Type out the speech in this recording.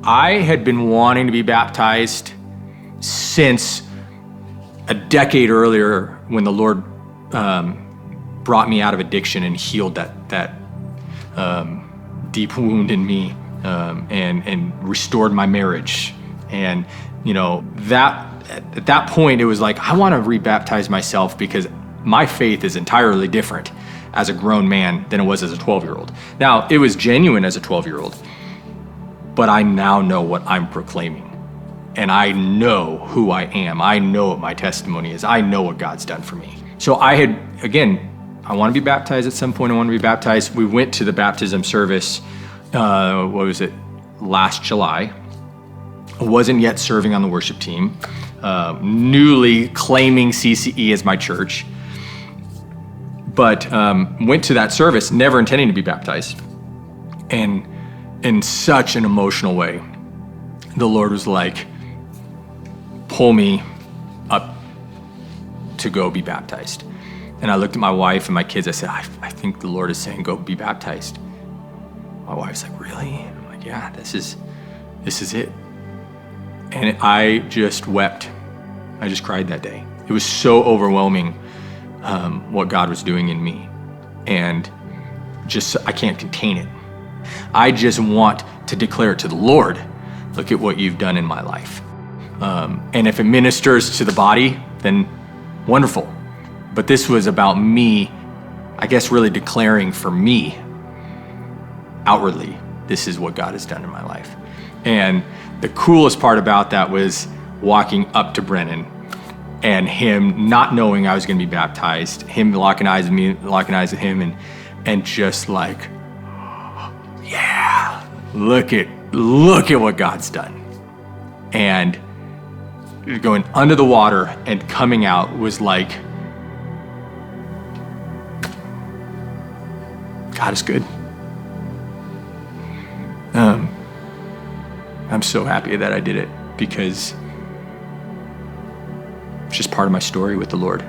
I had been wanting to be baptized since a decade earlier when the Lord brought me out of addiction and healed that deep wound in me and restored my marriage. And at that point, it was like, I want to rebaptize myself because my faith is entirely different as a grown man than it was as a 12-year-old. Now, it was genuine as a 12-year-old, but I now know what I'm proclaiming. And I know who I am. I know what my testimony is. I know what God's done for me. So I want to be baptized at some point. I want to be baptized. We went to the baptism service, last July. I wasn't yet serving on the worship team, newly claiming CCE as my church. But went to that service, never intending to be baptized. And in such an emotional way, the Lord was like, pull me up to go be baptized. And I looked at my wife and my kids. I said, I think the Lord is saying, go be baptized. My wife's like, really? And I'm like, yeah, this is it. And I just wept. I just cried that day. It was so overwhelming what God was doing in me. And I can't contain it. I just want to declare it to the Lord. Look at what you've done in my life. And if it ministers to the body, then wonderful. But this was about me, I guess, really declaring for me outwardly, this is what God has done in my life. And the coolest part about that was walking up to Brennan and him not knowing I was going to be baptized, him locking eyes with me, locking eyes with him, and just like, yeah, look at what God's done. And going under the water and coming out was like, God is good. I'm so happy that I did it because it's just part of my story with the Lord.